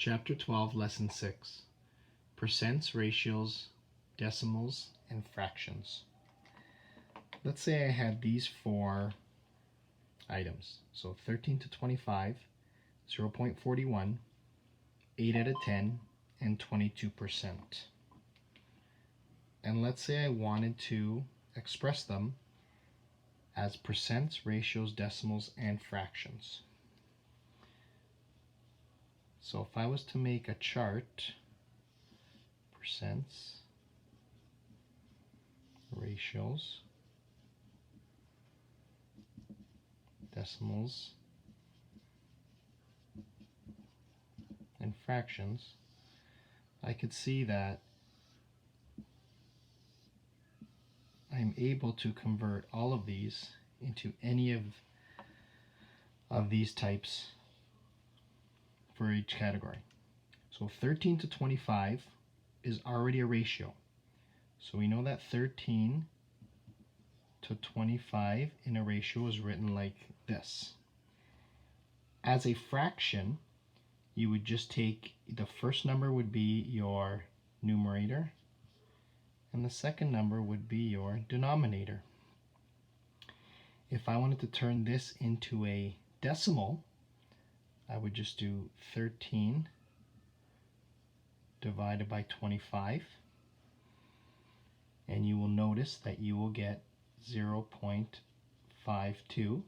Chapter 12, Lesson 6, Percents, Ratios, Decimals, and Fractions. Let's say I had these four items. So 13 to 25, 0.41, 8 out of 10, and 22%. And let's say I wanted to express them as percents, ratios, decimals, and fractions. So if I was to make a chart, percents, ratios, decimals, and fractions, I could see that I'm able to convert all of these into any of these types for each category. So 13 to 25 is already a ratio. So we know that 13 to 25 in a ratio is written like this. As a fraction, you would just take the first number would be your numerator, and the second number would be your denominator. If I wanted to turn this into a decimal, I would just do 13 divided by 25, and you will notice that you will get 0.52.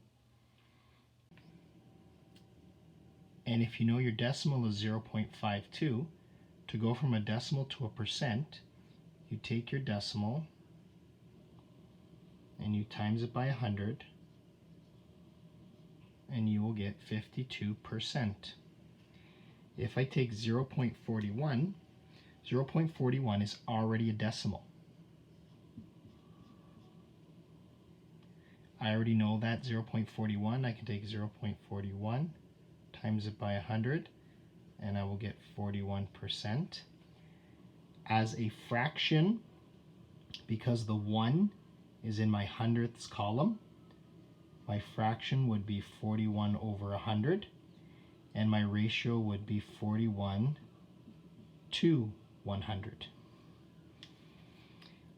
And if you know your decimal is 0.52, to go from a decimal to a percent, you take your decimal and you times it by 100, and you will get 52%. If I take 0.41, 0.41 is already a decimal. I already know that 0.41. I can take 0.41, times it by 100, and I will get 41%. As a fraction, because the 1 is in my hundredths column, my fraction would be 41 over 100, and my ratio would be 41 to 100.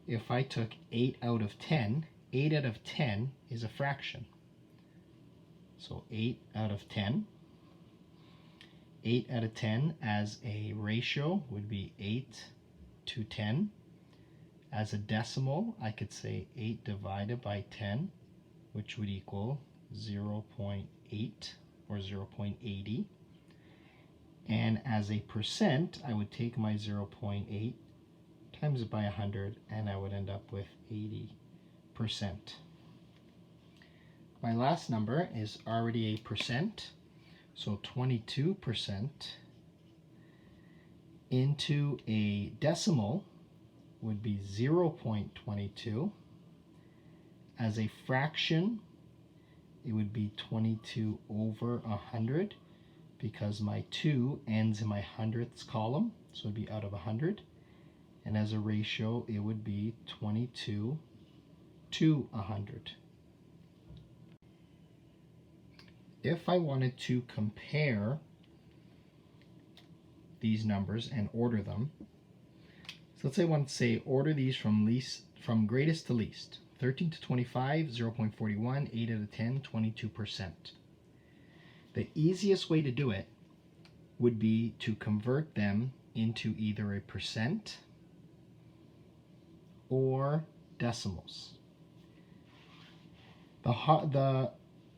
If I took 8 out of 10, 8 out of 10 is a fraction. So 8 out of 10. 8 out of 10 as a ratio would be 8 to 10. As a decimal, I could say 8 divided by 10, which would equal 0.8 or 0.80. And as a percent, I would take my 0.8, times it by 100, and I would end up with 80%. My last number is already a percent, so 22% into a decimal would be 0.22. As a fraction, it would be 22 over 100, because my 2 ends in my hundredths column, so it would be out of 100. And as a ratio, it would be 22 to 100. If I wanted to compare these numbers and order them, so let's say I want to say order these from greatest to least. 13 to 25, 0.41, 8 out of 10, 22%. The easiest way to do it would be to convert them into either a percent or decimals. The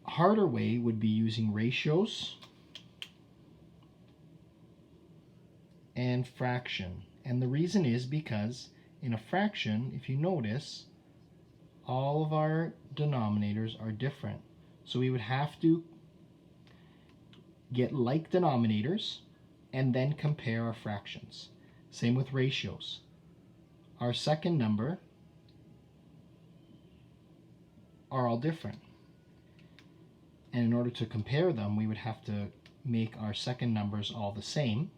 harder way would be using ratios and fraction. And the reason is because in a fraction, if you notice, all of our denominators are different. So we would have to get like denominators and then compare our fractions. Same with ratios. Our second number are all different. And in order to compare them, we would have to make our second numbers all the same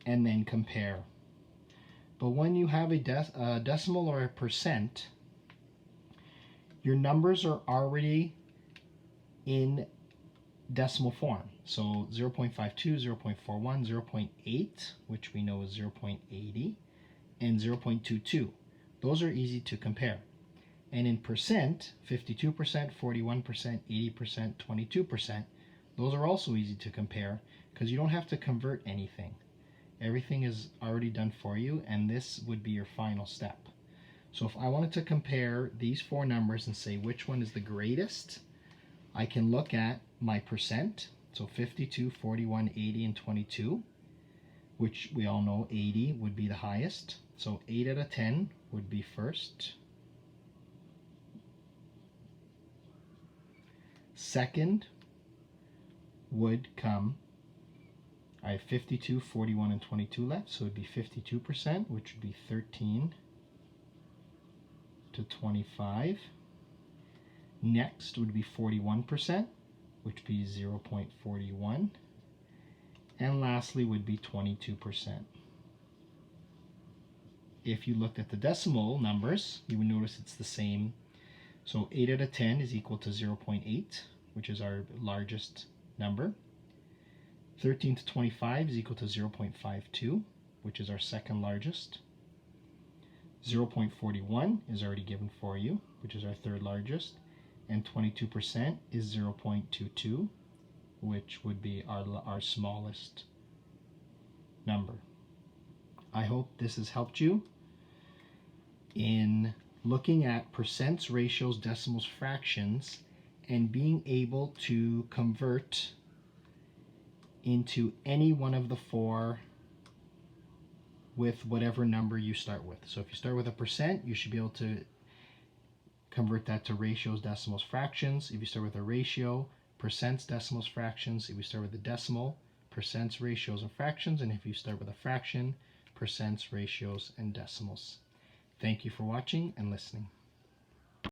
and then compare. But when you have a decimal or a percent, your numbers are already in decimal form. So 0.52, 0.41, 0.8, which we know is 0.80, and 0.22. Those are easy to compare. And in percent, 52%, 41%, 80%, 22%, those are also easy to compare because you don't have to convert anything. Everything is already done for you, and this would be your final step. So if I wanted to compare these four numbers and say which one is the greatest, I can look at my percent, so 52, 41, 80, and 22, which we all know 80 would be the highest. So 8 out of 10 would be first. Second would come, I have 52, 41, and 22 left, so it would be 52%, which would be 13 to 25. Next would be 41%, which would be 0.41. And lastly would be 22%. If you looked at the decimal numbers, you would notice it's the same. So 8 out of 10 is equal to 0.8, which is our largest number. 13 to 25 is equal to 0.52, which is our second largest. 0.41 is already given for you, which is our third largest. And 22% is 0.22, which would be our smallest number. I hope this has helped you in looking at percents, ratios, decimals, fractions, and being able to convert into any one of the four with whatever number you start with. So if you start with a percent, you should be able to convert that to ratios, decimals, fractions. If you start with a ratio, percents, decimals, fractions. If you start with a decimal, percents, ratios, and fractions. And if you start with a fraction, percents, ratios, and decimals. Thank you for watching and listening.